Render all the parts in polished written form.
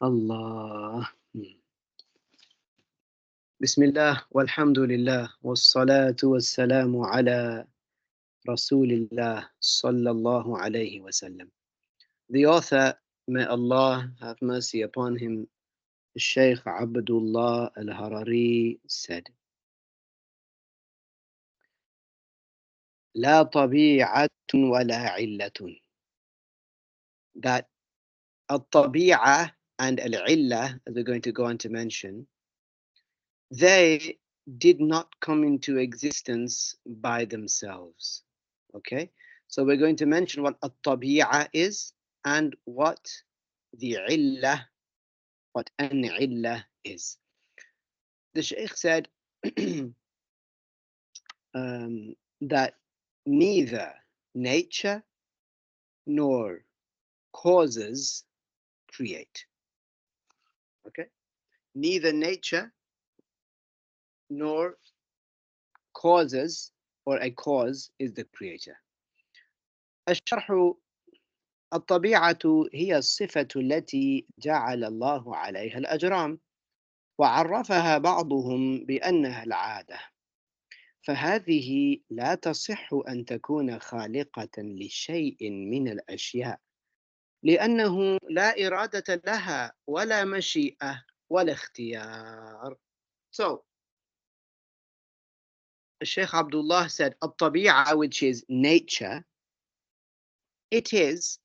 Allah. Bismillah, walhamdulillah, wassalatu wassalamu ala Rasulillah sallallahu alayhi wasallam. The author, may Allah have mercy upon him, Shaykh Abdullah al-Harari said, لا طبيعة ولا علة. That al-tabi'ah and al-illah, as we're going to go on to mention, they did not come into existence by themselves. Okay, so we're going to mention what at-tabi'a is and what the illah, what an illah is. The Shaykh said that neither nature nor causes create. Okay, neither nature nor causes or a cause is the creator. الشرح الطبيعة هي الصفة التي جعل الله عليها الأجرام وعرفها بعضهم بأنها العادة، فهذه لا تصح أن تكون خالقة لشيء من الأشياء لأنه لا إرادة لها ولا مشيئة ولا اختيار. So, Sheikh Abdullah said, الطبيعة, which is nature, it is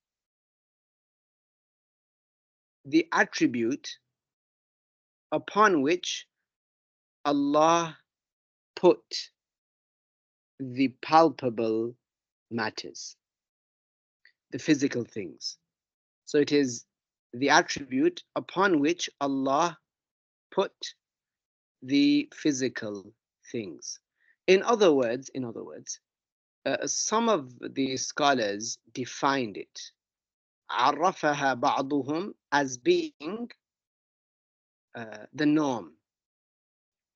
the attribute upon which Allah put the palpable matters, the physical things. So it is the attribute upon which Allah put the physical things. In other words, some of the scholars defined it, عرفها بعضهم, as being the norm,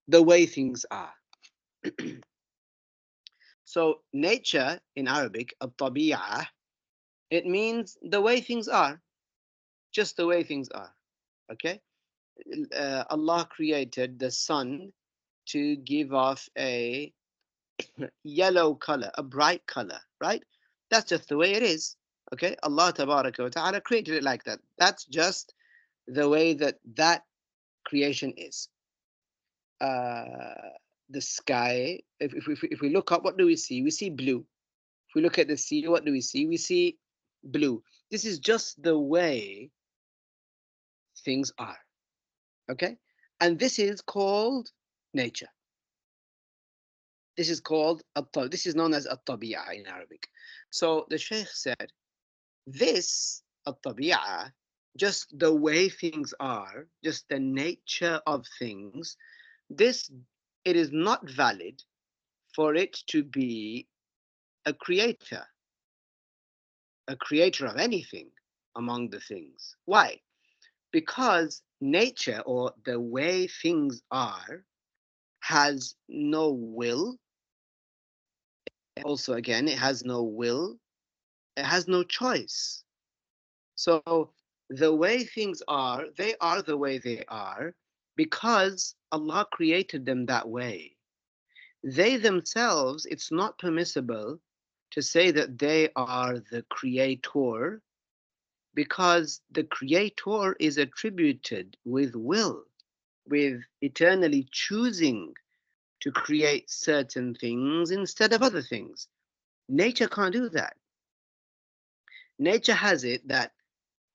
the way things are. So nature in Arabic, الطبيعة, it means the way things are, just the way things are. Okay, Allah created the sun to give off a yellow color, a bright color, right? That's just the way it is. Okay, Allah Tabaraka wa Ta'ala created it like that. That's just the way that creation is. The sky, if we look up, what do we see? We see blue. If we look at the sea, what do we see? We see blue. This is just the way things are. Okay, and this is called nature. This is called this is known as at-tabi'ah in Arabic. So the Shaykh said, this at-tabi'ah, just the way things are, just the nature of things, this, it is not valid for it to be a creator of anything among the things. Why? Because nature, or the way things are, has no will. Also, again, it has no will. It has no choice. So the way things are, they are the way they are because Allah created them that way. They themselves, it's not permissible to say that they are the creator, because the creator is attributed with will, with eternally choosing to create certain things instead of other things. Nature can't do that. Nature has it that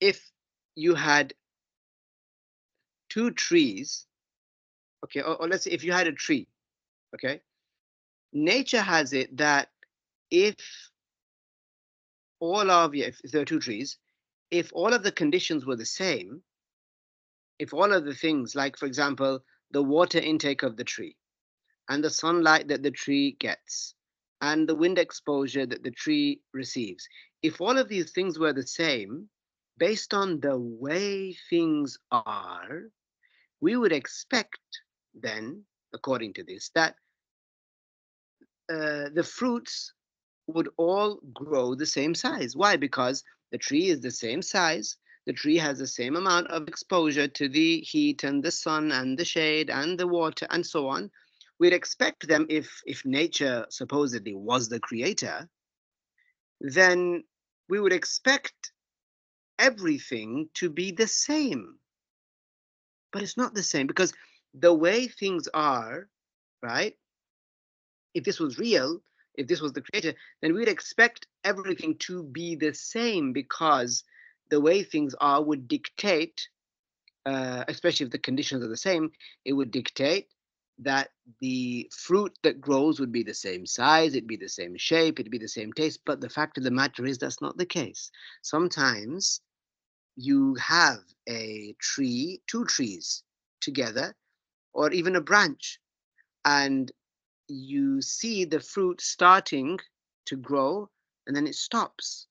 if you had two trees, okay, or let's say if you had a tree, okay, nature has it that if if there are two trees, if all of the conditions were the same, if all of the things, like for example, the water intake of the tree, and the sunlight that the tree gets, and the wind exposure that the tree receives, if all of these things were the same, based on the way things are, we would expect then, according to this, that the fruits would all grow the same size. Why? Because the tree is the same size, the tree has the same amount of exposure to the heat and the sun and the shade and the water and so on. We'd expect them, if nature supposedly was the creator, then we would expect everything to be the same. But it's not the same because the way things are, right? If this was real, if this was the creator, then we'd expect everything to be the same because the way things are would dictate, especially if the conditions are the same, it would dictate that the fruit that grows would be the same size, it'd be the same shape, it'd be the same taste. But the fact of the matter is that's not the case. Sometimes you have a tree, two trees together, or even a branch, and you see the fruit starting to grow and then it stops.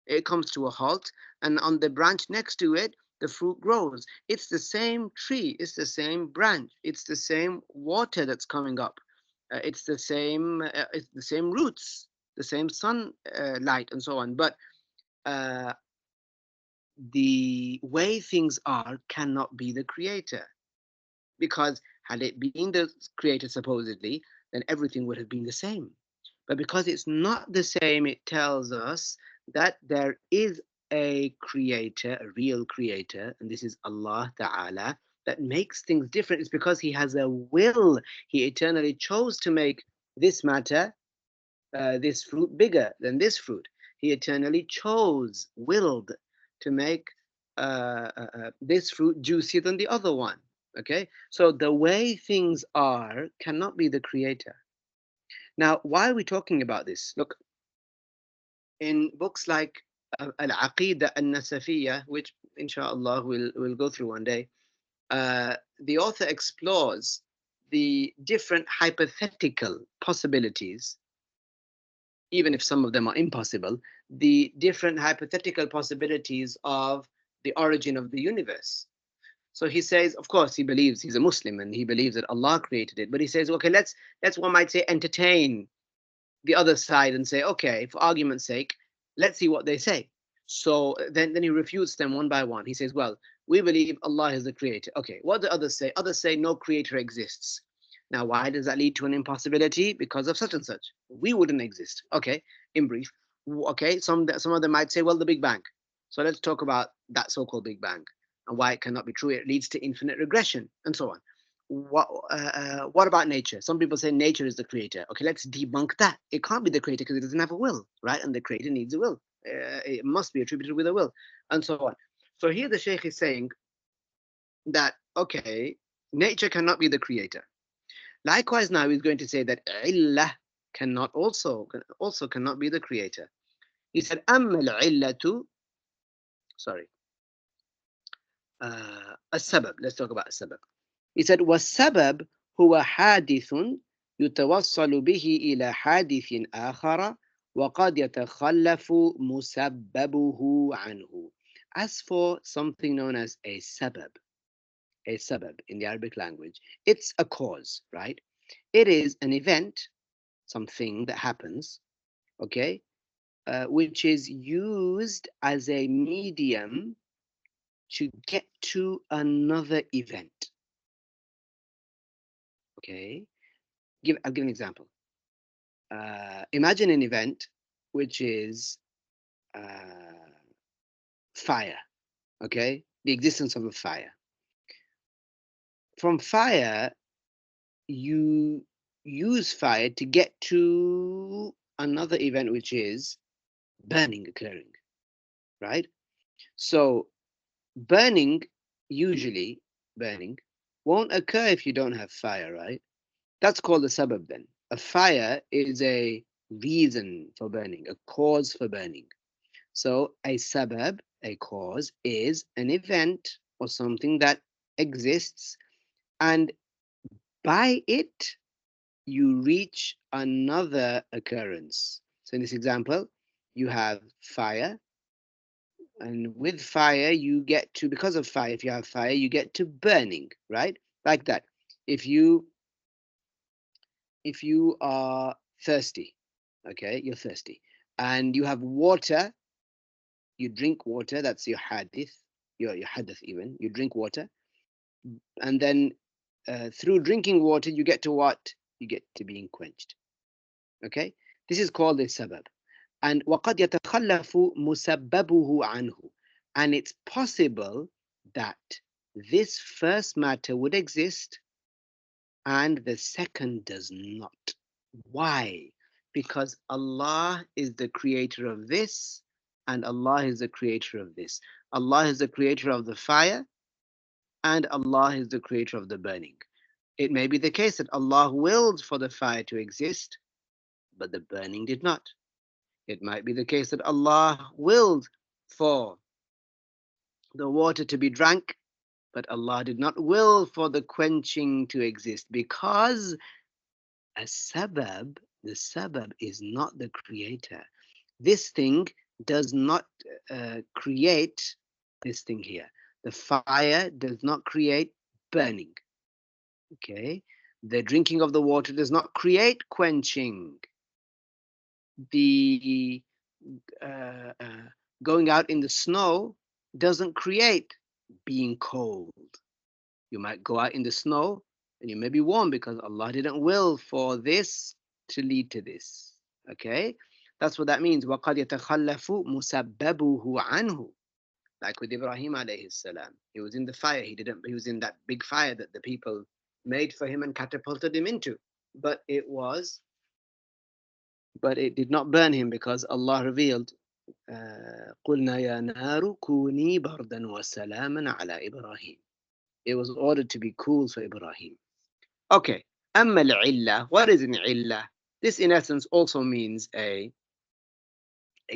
It comes to a halt, and on the branch next to it, the fruit grows. It's the same tree, it's the same branch, it's the same water that's coming up, it's the same roots, the same sun light, and so on. But uh, the way things are cannot be the creator, because had it been the creator supposedly, then everything would have been the same. But because it's not the same, it tells us that there is a creator, a real creator, and this is Allah Ta'ala, that makes things different. It's because He has a will. He eternally chose to make this matter, this fruit, bigger than this fruit. He eternally chose, willed to make this fruit juicier than the other one. Okay, so the way things are cannot be the creator. Now, why are we talking about this? Look, in books like Al-Aqidah al-Nasafiyya, which inshallah we'll go through one day, the author explores the different hypothetical possibilities, even if some of them are impossible, the different hypothetical possibilities of the origin of the universe. So he says, of course, he believes, he's a Muslim and he believes that Allah created it. But he says, okay, let's one might say entertain the other side and say, okay, for argument's sake, let's see what they say. So then he refutes them one by one. He says, well, we believe Allah is the creator. Okay, what do others say? Others say no creator exists. Now, why does that lead to an impossibility? Because of such and such. We wouldn't exist. Okay, in brief. Okay, some of them might say, well, the Big Bang. So let's talk about that so-called Big Bang and why it cannot be true. It leads to infinite regression and so on. What about nature? Some people say nature is the creator. Okay, let's debunk that. It can't be the creator because it doesn't have a will, right? And the creator needs a will. It must be attributed with a will, and so on. So here the Sheikh is saying that, okay, nature cannot be the creator. Likewise, now he's going to say that illah cannot also cannot be the creator. He said, أما العلة, sorry, السبب. Let's talk about السبب. He said, والسبب هو حادث يتوصل به إلى حادث آخر وقد يتخلف مسببه عنه. As for something known as a sabab in the Arabic language, it's a cause, right? It is an event, something that happens, okay, which is used as a medium to get to another event. Okay, I'll give an example. Imagine an event which is fire, okay? The existence of a fire. From fire, you use fire to get to another event which is burning occurring, right? So burning, usually burning, won't occur if you don't have fire, right? That's called a sabab then. A fire is a reason for burning, a cause for burning. So a sabab, a cause, is an event or something that exists, and by it you reach another occurrence. So in this example, you have fire, and with fire you get to, because of fire, if you have fire, you get to burning, right? Like that. If you are thirsty, okay, you're thirsty, and you have water, you drink water, that's your hadith, your hadath even. You drink water, and then through drinking water, you get to what? You get to being quenched. Okay? This is called the sabab. And وَقَدْ يَتَخَلَّفُ مُسَبَّبُهُ عَنْهُ. And it's possible that this first matter would exist and the second does not. Why? Because Allah is the creator of this and Allah is the creator of this. Allah is the creator of the fire and Allah is the creator of the burning. It may be the case that Allah willed for the fire to exist, but the burning did not. It might be the case that Allah willed for the water to be drank, but Allah did not will for the quenching to exist because a sabab, the sabab is not the creator. This thing does not create this thing here. The fire does not create burning. Okay? The drinking of the water does not create quenching. The uh, uh, going out in the snow doesn't create being cold. You might go out in the snow and you may be warm because Allah didn't will for this to lead to this. Okay? That's what that means. وَقَدْ يَتَخَلَّفُ مُسَبَّبُهُ عَنْهُ. Like with Ibrahim alayhi salam. He was in the fire. He was in that big fire that the people made for him and catapulted him into. But it did not burn him because Allah revealed قُلْنَا يَا نَارُ كُونِي بَرْدًا وَسَلَامًا عَلَى إِبْرَاهِيمَ. It was ordered to be cool for Ibrahim. Okay. أما العلة, what is an illah? This in essence also means a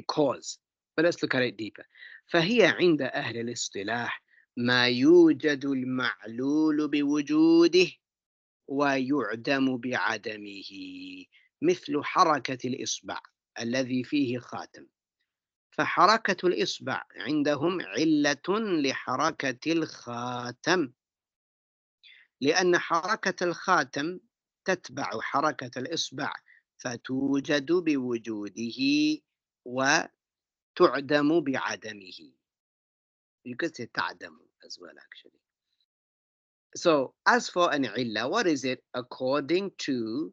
cause. But let's look at it deeper. فهي عند أهل الاصطلاح ما يوجد المعلول بوجوده ويعدم بعدمه مثل حركة الإصبع الذي فيه خاتم. فحركة الإصبع عندهم علة لحركة الخاتم لأن حركة الخاتم تتبع حركة الإصبع فتوجد بوجوده وتعدم بعدمه. You could say تعدم as well actually. So as for an illah, what is it according to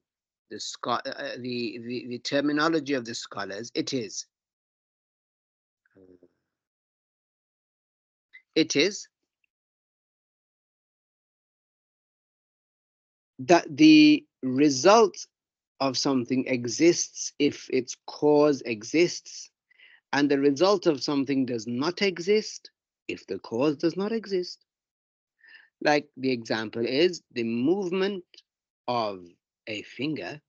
the terminology of the scholars? It is that the result of something exists if its cause exists, and the result of something does not exist if the cause does not exist. Like the example is the movement of a finger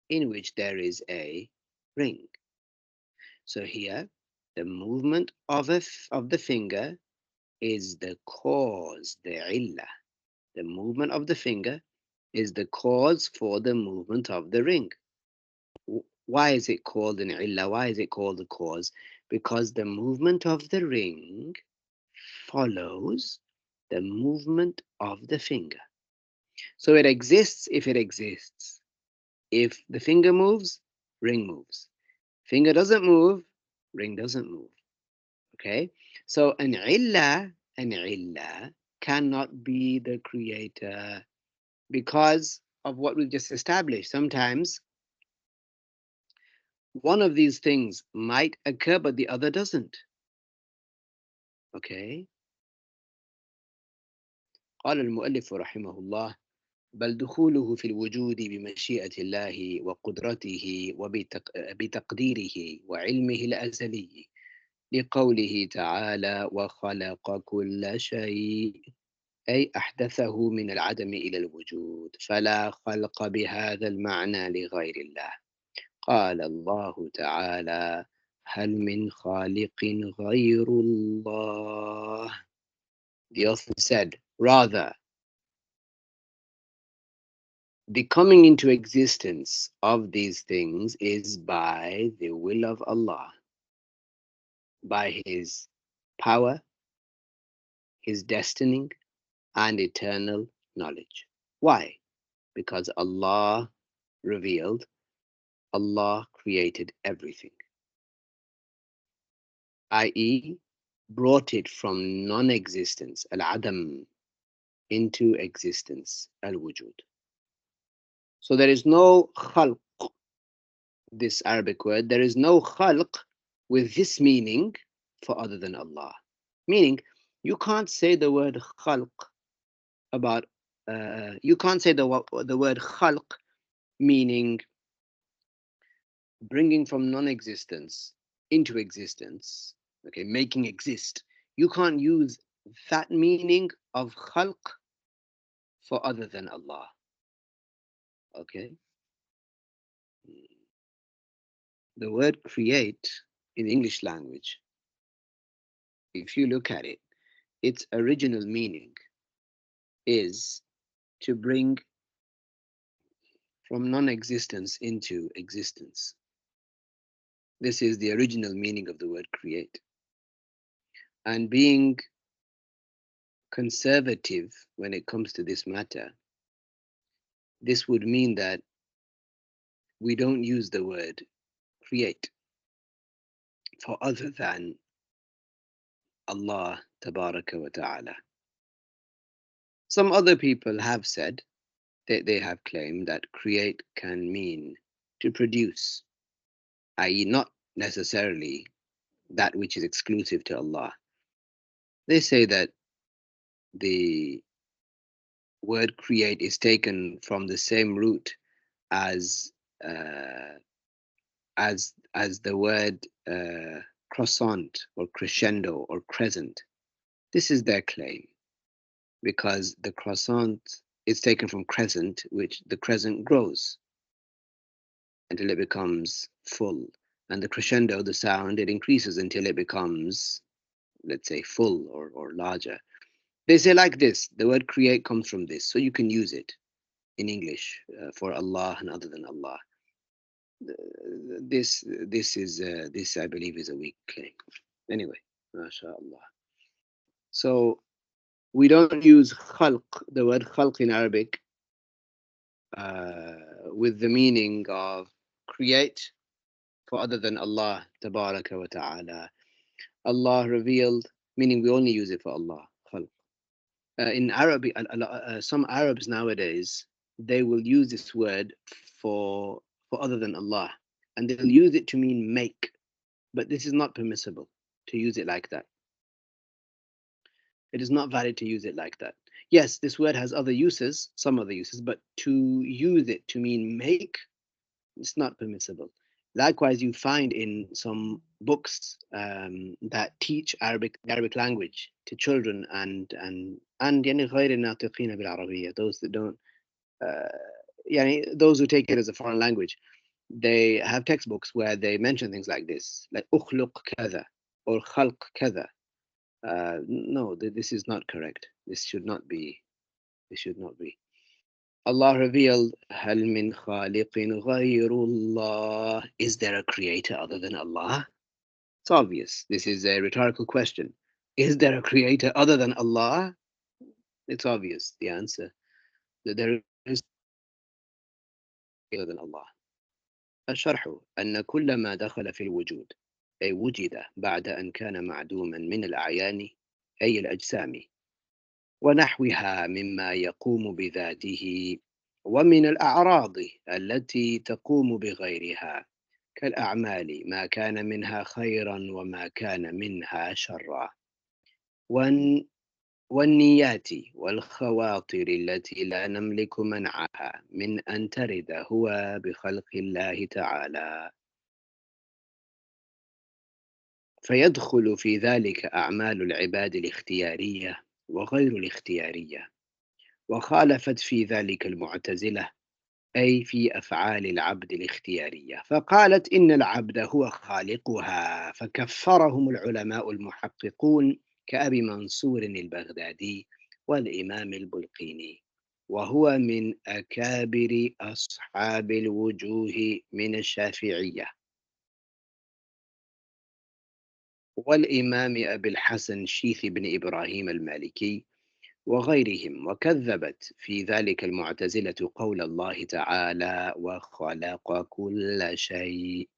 in which there is a ring. So here, the movement of the finger is the cause, the illah. The movement of the finger is the cause for the movement of the ring. Why is it called an illah? Why is it called a cause? Because the movement of the ring follows the movement of the finger. So it exists if it exists. If the finger moves, ring moves. Finger doesn't move, ring doesn't move. Okay? So an illah cannot be the creator because of what we've just established. Sometimes one of these things might occur, but the other doesn't. Okay? قال المؤلف رحمه الله بل دخوله في الوجود بمشيئة الله وقدرته وبتقديره وعلمه الأزلي لقوله تعالى وخلق كل شيء أي أحدثه من العدم إلى الوجود فلا خلق بهذا المعنى لغير الله. قال الله تعالى هل من خالق غير الله. The author said, rather, the coming into existence of these things is by the will of Allah, by His power, His destiny, and eternal knowledge. Why? Because Allah revealed, Allah created everything. I.e., brought it from non-existence, al-adam, into existence, al-wujud. So there is no khalq, this Arabic word, there is no khalq with this meaning for other than Allah. Meaning, you can't say the word khalq about, you can't say the word khalq meaning bringing from non-existence into existence, okay, making exist. You can't use that meaning of khalq for other than Allah, okay? The word create in English language, if you look at it, its original meaning is to bring from non-existence into existence. This is the original meaning of the word create. And being conservative when it comes to this matter, this would mean that we don't use the word create for other than Allah tabaraka wa ta'ala. Some other people have said, they have claimed that create can mean to produce, i.e. not necessarily that which is exclusive to Allah. They say that the word create is taken from the same root as as the word croissant or crescendo or crescent. This is their claim because the croissant is taken from crescent, which the crescent grows until it becomes full. And the crescendo, the sound, it increases until it becomes, let's say, full or larger. They say like this, the word create comes from this, so you can use it in English for Allah and other than Allah. This I believe is a weak claim. Anyway, mashallah. So we don't use khalq, the word khalq in Arabic, with the meaning of create for other than Allah tabaraka wa ta'ala. Allah revealed, meaning we only use it for Allah, khalq. In Arabic, some Arabs nowadays, they will use this word for other than Allah, and they'll use it to mean make, but this is not permissible to use it like that. It is not valid to use it like that. Yes, this word has other uses, some other uses, but to use it to mean make, it's not permissible. Likewise, you find in some books that teach the Arabic language to children and يعني غير الناطقين بالعربية, those that don't, يعني those who take it as a foreign language, they have textbooks where they mention things like this, like أخلق كذا or خلق كذا. No, this is not correct. This should not be. This should not be. Allah revealed, هل من خالق غير الله? Is there a creator other than Allah? It's obvious. This is a rhetorical question. Is there a creator other than Allah? It's obvious, the answer. That there is other than Allah. الشرح أن كل ما دخل في الوجود أي وجد بعد أن كان معدوما من الأعيان أي الأجسام ونحوها مما يقوم بذاته ومن الأعراض التي تقوم بغيرها كالأعمال ما كان منها خيرا وما كان منها شرا والنيات والخواطر التي لا نملك منعها من أن ترد هو بخلق الله تعالى فيدخل في ذلك أعمال العباد الاختيارية وغير الاختيارية وخالفت في ذلك المعتزلة أي في أفعال العبد الاختيارية فقالت إن العبد هو خالقها فكفرهم العلماء المحققون كأبي منصور البغدادي والإمام البلقيني وهو من أكابر أصحاب الوجوه من الشافعية والإمام أبي الحسن شيث بن إبراهيم المالكي وغيرهم وكذبت في ذلك المعتزلة قول الله تعالى وخلق كل شيء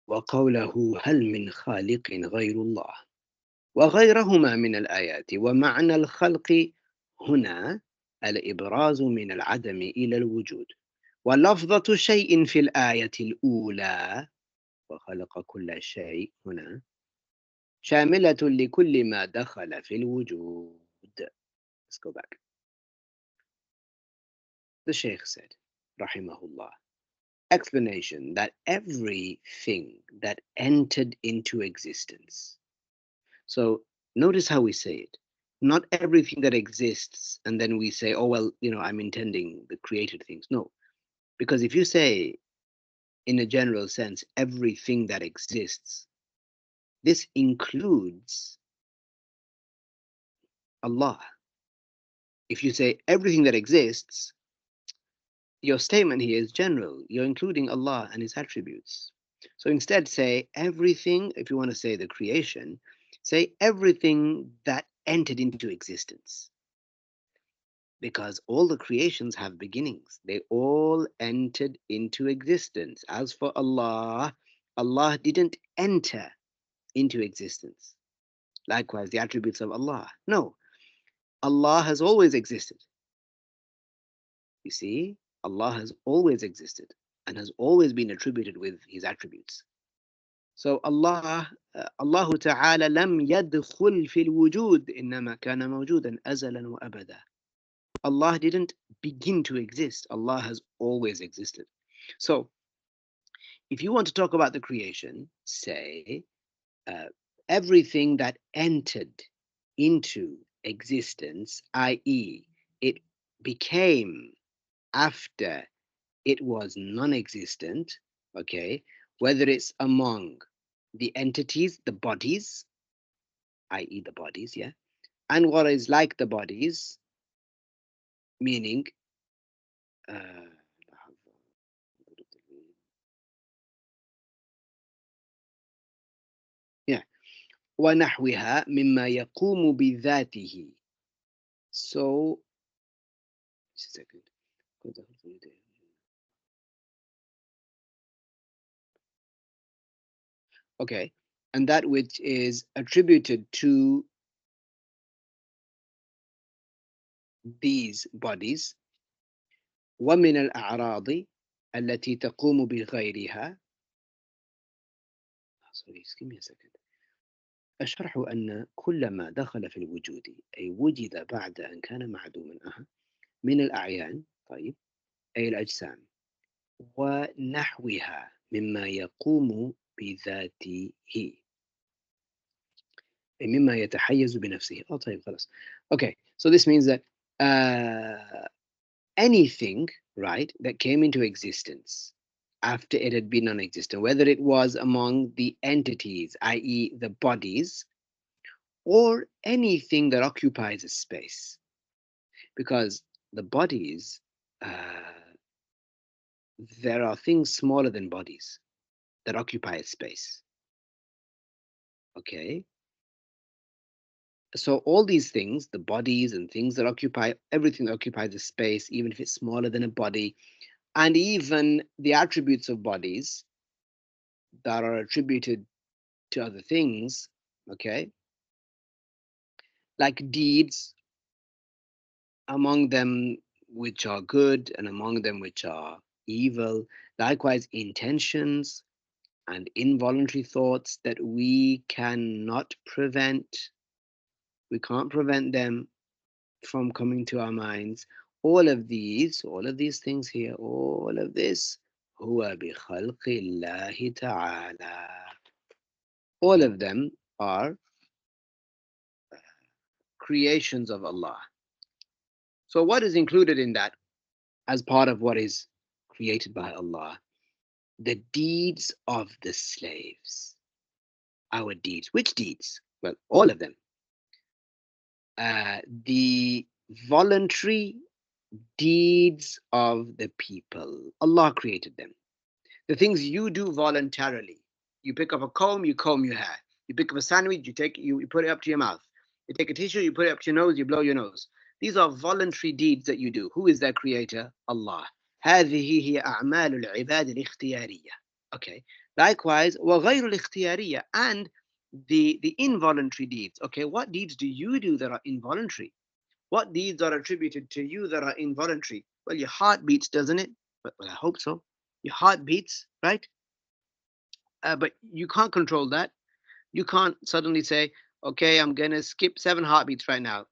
وقوله هل من خالق غير الله وغيرهما من الآيات. ومعنى الخلق هنا الإبراز من العدم إلى الوجود، ولفظة شيء في الآية الأولى وخلق كل شيء هنا شاملة لكل ما دخل في الوجود. Let's go back. The Shaykh said, Rahimahullah, explanation that everything that entered into existence. So notice how we say it. Not everything that exists, and then we say, oh, well, I'm intending the created things. No, because if you say, in a general sense, everything that exists, this includes Allah. If you say everything that exists, your statement here is general. You're including Allah and His attributes. So instead, say everything, if you want to say the creation, say everything that entered into existence. Because all the creations have beginnings. They all entered into existence. As for Allah, Allah didn't enter into existence. Likewise, the attributes of Allah. No, Allah has always existed. You see, Allah has always existed and has always been attributed with His attributes. So Allah Ta'ala لم يدخل في الوجود إنما كان موجودا أزلا وأبدا. Allah didn't begin to exist. Allah has always existed. So if you want to talk about the creation, say everything that entered into existence, i.e., it became after it was non-existent, okay, whether it's among the entities, the bodies, i.e. the bodies, yeah, and what is like the bodies, meaning yeah, ونحوها مما يقوم بذاته. So, just a second. Okay, and that which is attributed to these bodies. ومن الأعراض التي تقوم بغيرها. Sorry, give me a second. الشرح أن كل ما دخل في الوجود أي وجد بعد أن كان معدوما من الأعيان، طيب، أي الأجسام، ونحوها مما يقوم بذاته أي مما يتحيز بنفسه. طيب خلاص. Okay, so this means that anything, right, that came into existence after it had been non-existent, whether it was among the entities, i.e. the bodies, or anything that occupies a space. Because the bodies, there are things smaller than bodies that occupy a space. Okay? So all these things, the bodies and things that occupy, everything that occupies a space, even if it's smaller than a body, and even the attributes of bodies that are attributed to other things, okay, like deeds, among them which are good and among them which are evil, likewise intentions and involuntary thoughts that we cannot prevent, we can't prevent them from coming to our minds. All of these things here, all of this, هو بخلق الله تعالى. All of them are creations of Allah. So what is included in that as part of what is created by Allah? The deeds of the slaves. Our deeds. Which deeds? Well, all of them. The voluntary deeds of the people. Allah created them. The things you do voluntarily. You pick up a comb, you comb your hair. You pick up a sandwich, you put it up to your mouth. You take a tissue, you put it up to your nose, you blow your nose. These are voluntary deeds that you do. Who is their creator? Allah. هذه هي أعمال العباد الاختيارية. Okay. Likewise, وغير الاختيارية, and the involuntary deeds. Okay, what deeds do you do that are involuntary? What deeds are attributed to you that are involuntary? Well, your heart beats, doesn't it? Well, I hope so. Your heart beats, right? But you can't control that. You can't suddenly say, okay, I'm going to skip 7 heartbeats right now,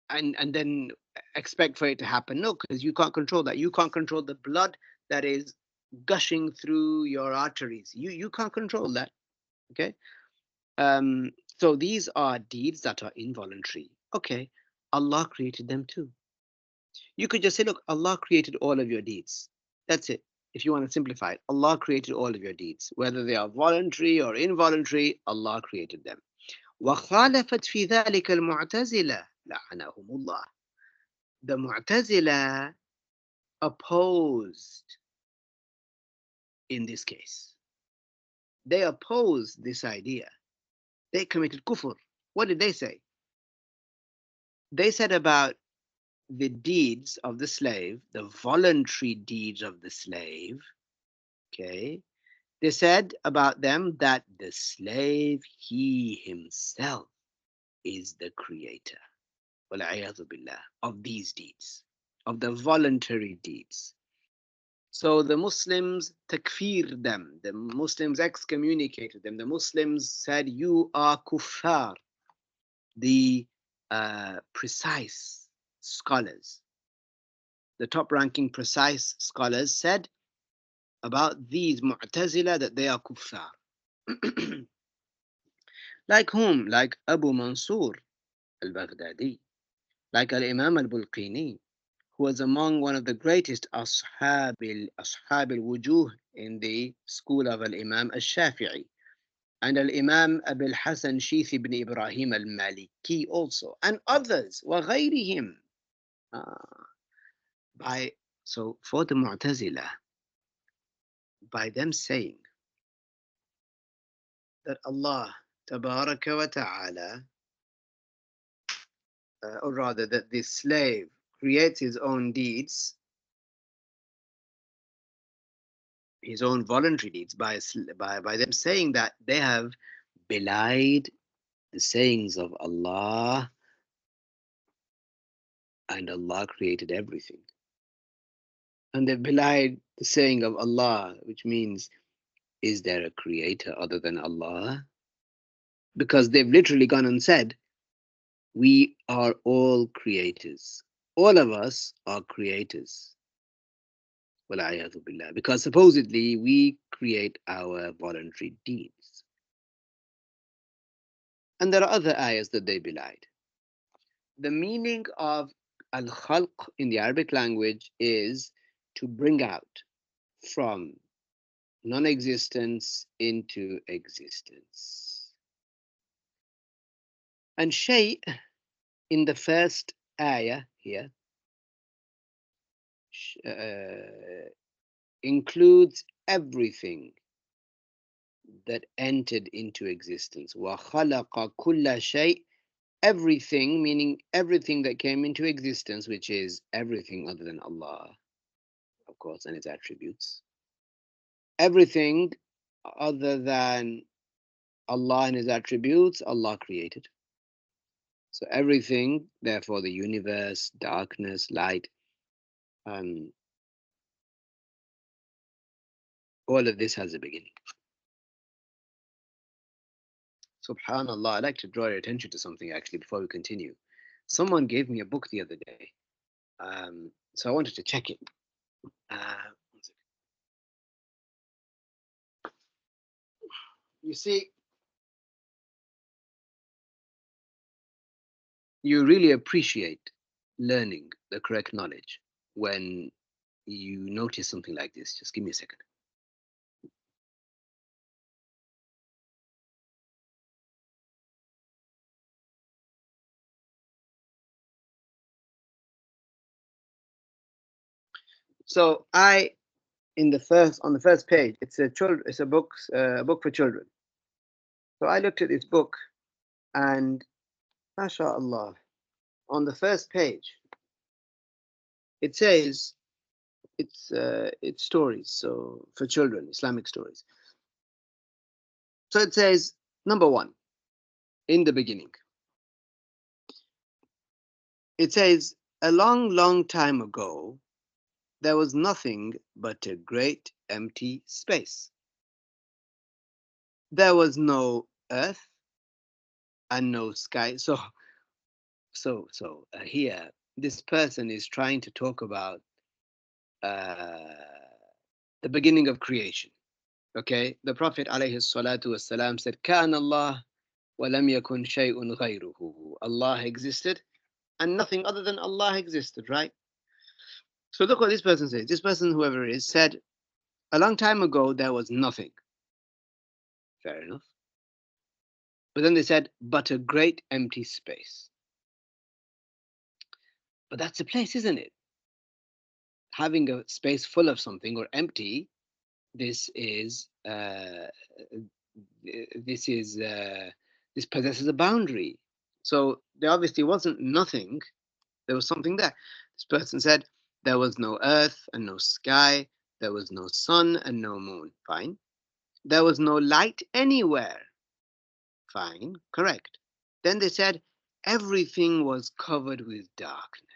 and then expect for it to happen. No, because you can't control that. You can't control the blood that is gushing through your arteries. You can't control that. Okay. Um, so these are deeds that are involuntary. Okay, Allah created them too. You could just say, look, Allah created all of your deeds. That's it. If you want to simplify it, Allah created all of your deeds, whether they are voluntary or involuntary. Allah created them. وخالفت في ذلك المعتزلة لعنهم الله. The Mu'tazila opposed in this case. They opposed this idea. They committed kufr. What did they say? They said about the deeds of the slave, the voluntary deeds of the slave, okay, they said about them that the slave, he himself, is the creator billah, of these deeds, of the voluntary deeds. So the Muslims takfir them, the Muslims excommunicated them, the Muslims said, you are kuffar. The precise scholars, the top ranking precise scholars said about these Mu'tazila that they are kuffar. Like whom? Like Abu Mansur al-Baghdadi, like al-Imam al-Bulqini, who was among one of the greatest ashab al-wujuh in the school of al-Imam al-Shafi'i, and al-Imam Abil Hasan Shith ibn Ibrahim al-Maliki also, and others, وغيرهم. So for the Mu'tazila, by them saying that Allah Tabaraka wa Ta'ala, or rather that the slave creates his own deeds, his own voluntary deeds, by them saying that, they have belied the sayings of Allah, and Allah created everything. And they've belied the saying of Allah, which means, is there a creator other than Allah? Because they've literally gone and said, we are all creators. All of us are creators. Billah, because supposedly we create our voluntary deeds. And there are other ayahs that they belied. The meaning of al-khalq in the Arabic language is to bring out from non-existence into existence. And shay in the first ayah here includes everything that entered into existence. وَخَلَقَ كُلَّ شَيْءٍ, everything, meaning everything that came into existence, which is everything other than Allah, of course, and its attributes. Everything other than Allah and his attributes, Allah created. So everything, therefore, the universe, darkness, light, all of this has a beginning. Subhanallah, I'd like to draw your attention to something actually before we continue. Someone gave me a book the other day, so I wanted to check it. You see, you really appreciate learning the correct knowledge when you notice something like this. Just give me a second. So on the first page, it's a book for children. So I looked at this book, and mashallah, on the first page, it says, it's stories, so for children, Islamic stories. So it says, number one, in the beginning, it says, a long, long time ago, there was nothing but a great empty space. There was no earth and no sky. So here, this person is trying to talk about uh, the beginning of creation. Okay, the Prophet alayhi salatu wasalam said, "Kan Allah wa lam yakun shay'un ghayruhu." Allah existed, and nothing other than Allah existed. Right. So look what this person says. This person, whoever it is, said, "A long time ago there was nothing." Fair enough. But then they said, "But a great empty space." But that's a place, isn't it? Having a space full of something or empty, this is this is this possesses a boundary. So there obviously wasn't nothing. There was something there. This person said there was no earth and no sky. There was no sun and no moon. Fine. There was no light anywhere. Fine. Correct. Then they said everything was covered with darkness.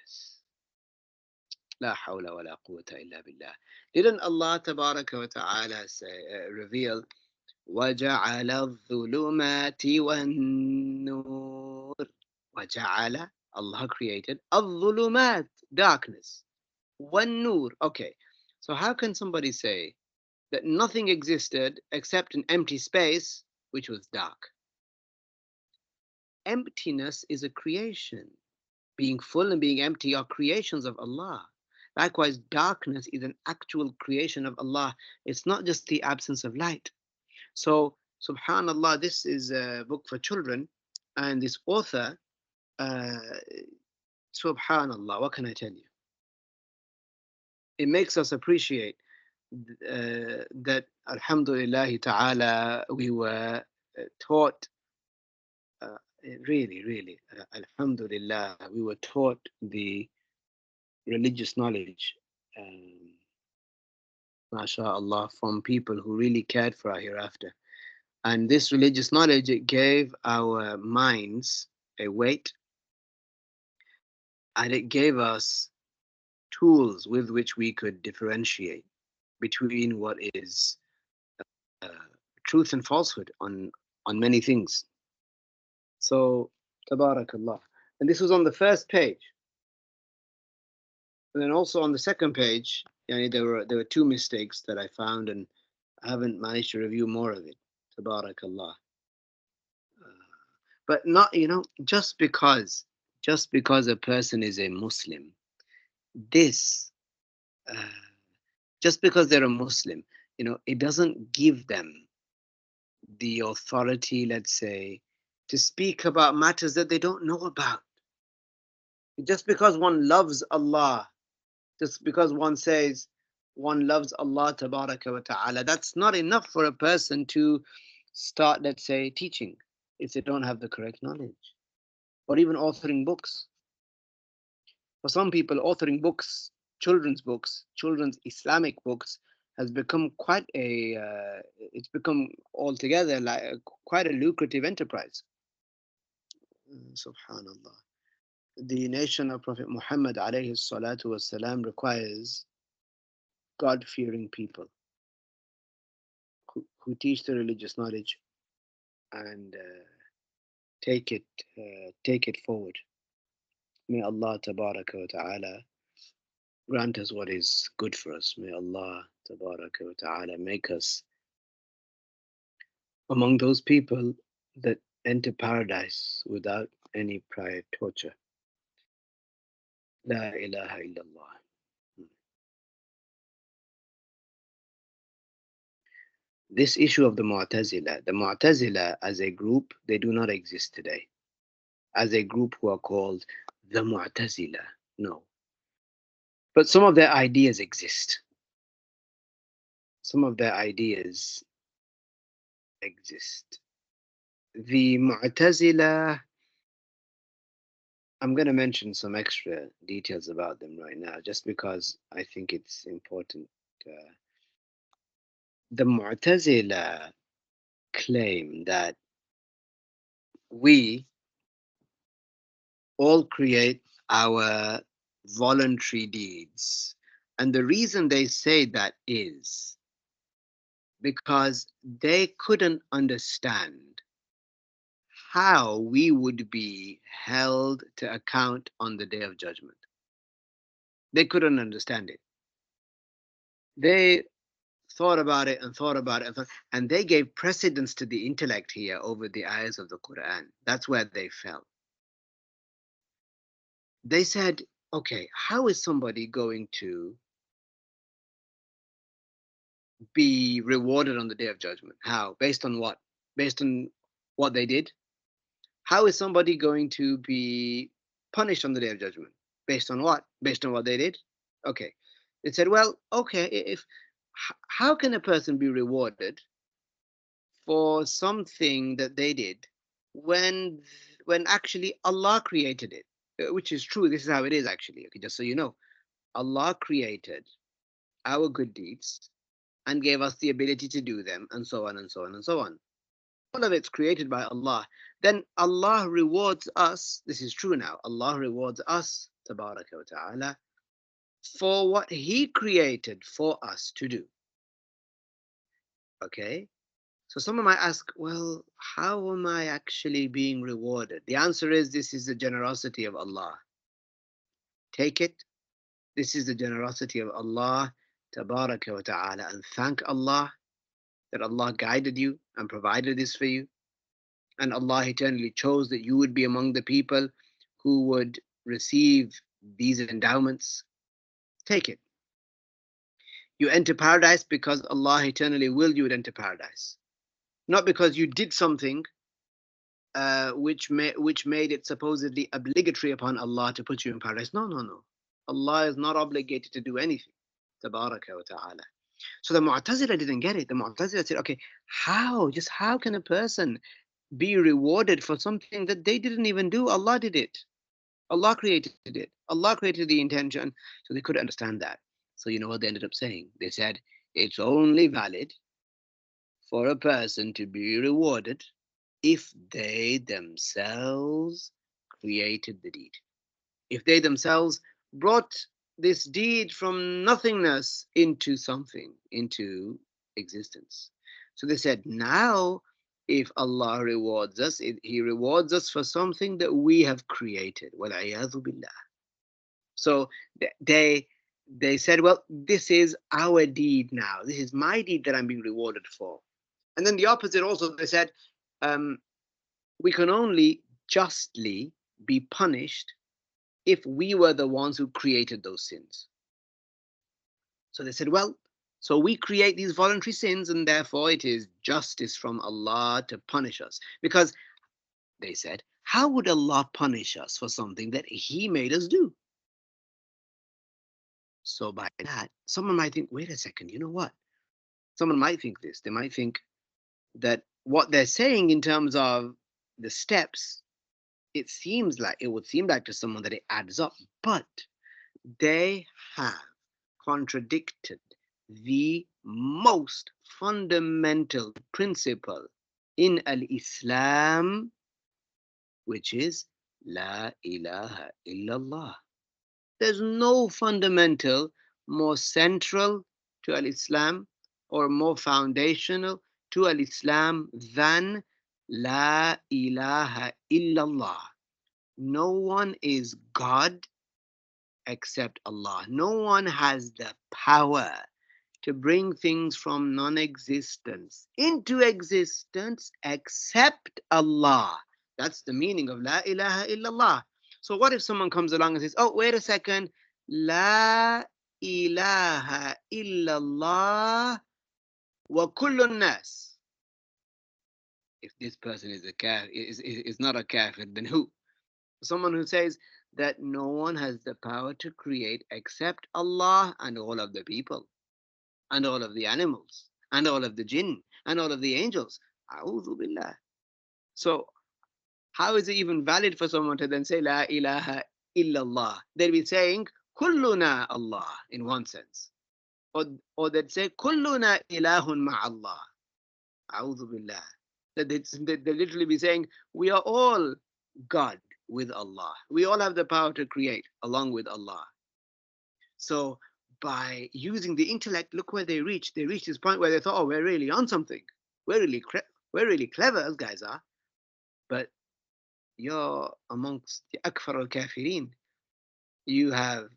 لا حول ولا قوة إلا بالله. Didn't Allah tabaraka wa ta'ala say, reveal, وَجَعَلَ الظُّلُمَاتِ وَالنُّورِ. وَجَعَلَ, Allah created, الظُّلُمَات, darkness. وَالنُّور. Okay, so how can somebody say that nothing existed except an empty space, which was dark? Emptiness is a creation. Being full and being empty are creations of Allah. Likewise, darkness is an actual creation of Allah. It's not just the absence of light. So, subhanallah, this is a book for children, and this author, uh, subhanallah, what can I tell you? It makes us appreciate that, alhamdulillah ta'ala, we were taught, uh, really, really, alhamdulillah, we were taught the religious knowledge, mashallah, from people who really cared for our hereafter. And this religious knowledge, it gave our minds a weight, and it gave us tools with which we could differentiate between what is uh, truth and falsehood on many things. So, tabarakallah. And this was on the first page. And then also on the second page, there were two mistakes that I found, and I haven't managed to review more of it. Tabarakallah. But not, just because a person is a Muslim, this uh, just because they're a Muslim, it doesn't give them the authority, let's say, to speak about matters that they don't know about. Just because one loves Allah, just because one says one loves Allah tabaraka wa ta'ala, that's not enough for a person to start, let's say, teaching if they don't have the correct knowledge, or even authoring books. For some people, authoring books, children's Islamic books, has become it's become altogether like quite a lucrative enterprise. Subhanallah. The nation of Prophet Muhammad alayhi salatu wasalam requires God-fearing people who teach the religious knowledge and take it forward. May Allah tabaraka wa ta'ala grant us what is good for us. May Allah tabaraka wa ta'ala make us among those people that enter paradise without any prior torture. La ilaha illallah. This issue of the Mu'tazila as a group, they do not exist today. As a group who are called the Mu'tazila, no. But some of their ideas exist. Some of their ideas exist. The Mu'tazila I'm going to mention some extra details about them right now, just because I think it's important. Uh, the Mu'tazila claim that we all create our voluntary deeds. And the reason they say that is because they couldn't understand how we would be held to account on the day of judgment. They couldn't understand it. They thought about it and thought about it and they gave precedence to the intellect here over the ayahs of the Quran. That's where they fell. They said, okay, how is somebody going to be rewarded on the day of judgment? How? Based on what? Based on what they did? How is somebody going to be punished on the day of judgment? Based on what? Based on what they did? Okay. It said, well, okay, if how can a person be rewarded for something that they did when when actually Allah created it? Which is true. This is how it is actually. Okay, just so you know, Allah created our good deeds and gave us the ability to do them, and so on and so on and so on. All of it's created by Allah. Then Allah rewards us. This is true now. Allah rewards us, tabaraka wa ta'ala, for what He created for us to do. Okay? So someone might ask, well, how am I actually being rewarded? The answer is this is the generosity of Allah. Take it. This is the generosity of Allah, tabaraka wa ta'ala, and thank Allah that Allah guided you and provided this for you. And Allah eternally chose that you would be among the people who would receive these endowments. Take it. You enter paradise because Allah eternally willed you would enter paradise, not because you did something which made it supposedly obligatory upon Allah to put you in paradise. No, no, no. Allah is not obligated to do anything. Tabaraka wa ta'ala. So the Mu'tazila didn't get it. The Mu'tazila said, okay, how? Just how can a person be rewarded for something that they didn't even do? Allah did it. Allah created it. Allah created the intention. So they couldn't understand that. So you know what they ended up saying? They said it's only valid for a person to be rewarded if they themselves created the deed. If they themselves brought this deed from nothingness into something, into existence. So they said, now, if Allah rewards us, He rewards us for something that we have created. وَالْعِيَاذُ بِاللَّهِ. So they they said, well, this is our deed now. This is my deed that I'm being rewarded for. And then the opposite also, they said, um, we can only justly be punished if we were the ones who created those sins. So they said, well, so we create these voluntary sins, and therefore it is justice from Allah to punish us. Because they said, how would Allah punish us for something that He made us do? So by that, someone might think, wait a second, you know what? Someone might think this. They might think that what they're saying in terms of the steps, it would seem like to someone that it adds up, but they have contradicted the most fundamental principle in al-Islam, which is La ilaha illallah. There's no fundamental more central to al-Islam or more foundational to al-Islam than La ilaha illallah. No one is God except Allah. No one has the power to bring things from non existence into existence except Allah. That's the meaning of La ilaha illallah. So, what if someone comes along and says, oh, wait a second, La ilaha illallah wa kullun nas? If this person is is not a kafir, then who? Someone who says that no one has the power to create except Allah and all of the people and all of the animals and all of the jinn and all of the angels. A'udhu billah. So How is it even valid for someone to then say La ilaha illallah? They'd be saying Kulluna Allah in one sense. Or, or they'd say Kulluna ilahun ma'allah. A'udhu billah. They'd literally be saying, we are all God with Allah. We all have the power to create along with Allah. So by using the intellect, look where they reached. They reached this point where they thought, oh, we're really on something. We're really clever, as guys are. But you're amongst the akfar al-kafirin. You have,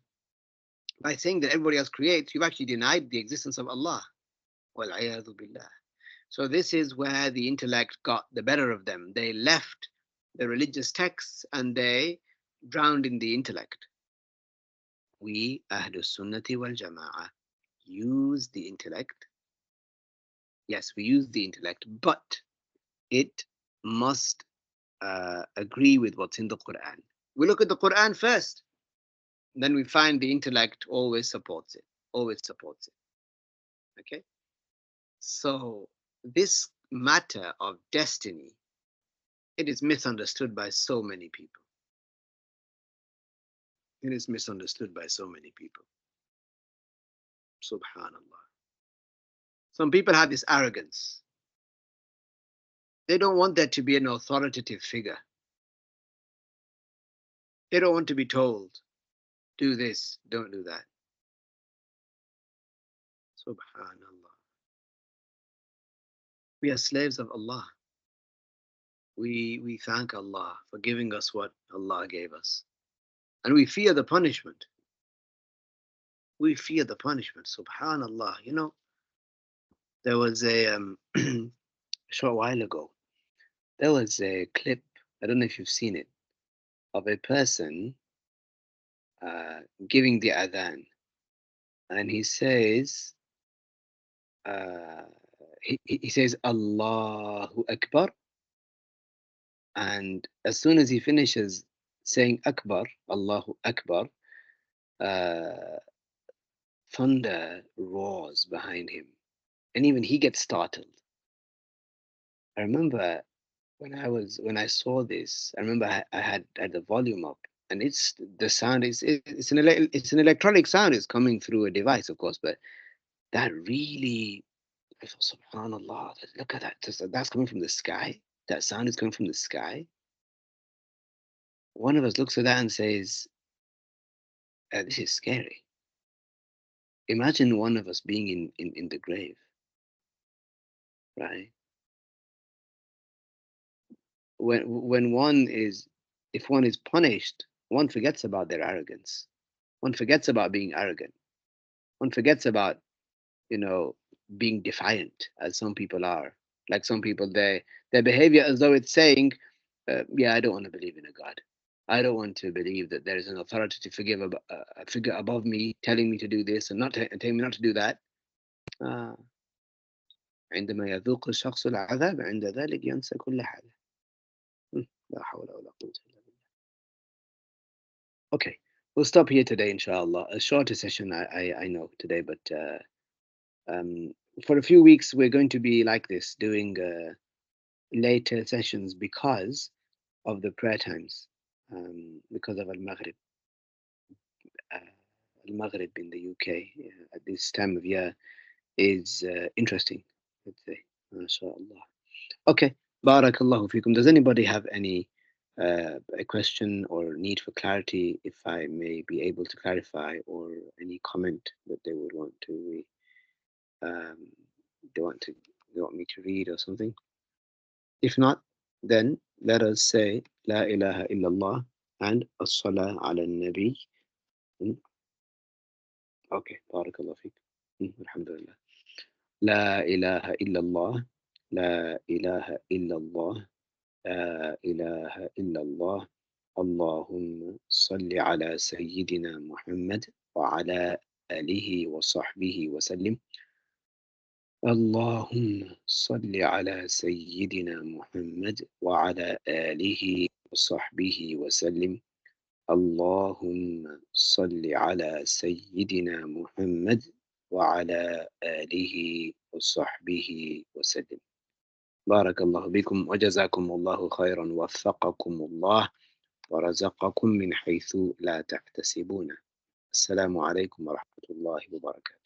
by saying that everybody else creates, you've actually denied the existence of Allah. Wal-'iyadhu billah. So this is where the intellect got the better of them. They left the religious texts and they drowned in the intellect. We, Ahlus Sunnati wal Jama'ah, use the intellect. Yes, we use the intellect, but it must agree with what's in the Quran. We look at the Quran first, then we find the intellect always supports it, always supports it. Okay? So this matter of destiny, it is misunderstood by so many people. It is misunderstood by so many people. Subhanallah. Some people have this arrogance. They don't want there to be an authoritative figure. They don't want to be told, do this, don't do that. Subhanallah. We are slaves of Allah. We thank Allah for giving us what Allah gave us. And we fear the punishment. We fear the punishment. Subhanallah. You know, there was a short while ago, there was a clip, I don't know if you've seen it, of a person giving the adhan. And he says, uh, he says, Allahu Akbar. And as soon as he finishes saying Akbar, Allahu Akbar, uh, thunder roars behind him. And even he gets startled. I remember when I saw this, I remember I had the volume up, and it's the sound is it's an electronic sound. It's coming through a device, of course, but that really, I thought, Subhanallah, look at that. That's coming from the sky. That sound is coming from the sky. One of us looks at that and says, "This is scary." Imagine one of us being in the grave, right? When one is, if one is punished, one forgets about their arrogance. One forgets about being arrogant. One forgets about, you know, being defiant, as some people are. Like some people, their behavior as though it's saying, "Yeah, I don't want to believe in a God. I don't want to believe that there is an authority to forgive a figure above me, telling me to do this and not telling me not to do that." آه. عندما يذوق الشخص العذاب عند ذلك ينسى كل حاجة. لا حول ولا قوة إلا بالله. Okay, we'll stop here today, inshallah. A shorter session, I know today, but for a few weeks we're going to be like this, doing later sessions because of the prayer times, because of Al-Maghrib. Al-Maghrib in the UK at this time of year is interesting, let's say. MashaAllah. Okay, Barakallahu fikum. Does anybody have any a question or need for clarity, if I may be able to clarify, or any comment that they would want to um, they want me to read or something? If not, then let us say La ilaha illallah and as-salah ala nabi. Okay, barakallah fik. Alhamdulillah. La ilaha illallah, la ilaha illallah, la ilaha illallah. اللهم صل على سيدنا محمد وعلى آله وصحبه وسلم. اللهم صل على سيدنا محمد وعلى آله وصحبه وسلم. اللهم صل على سيدنا محمد وعلى آله وصحبه وسلم. بارك الله بكم وجزاكم الله خيرا، وفقكم الله ورزقكم من حيث لا تحتسبون. السلام عليكم ورحمة الله وبركاته.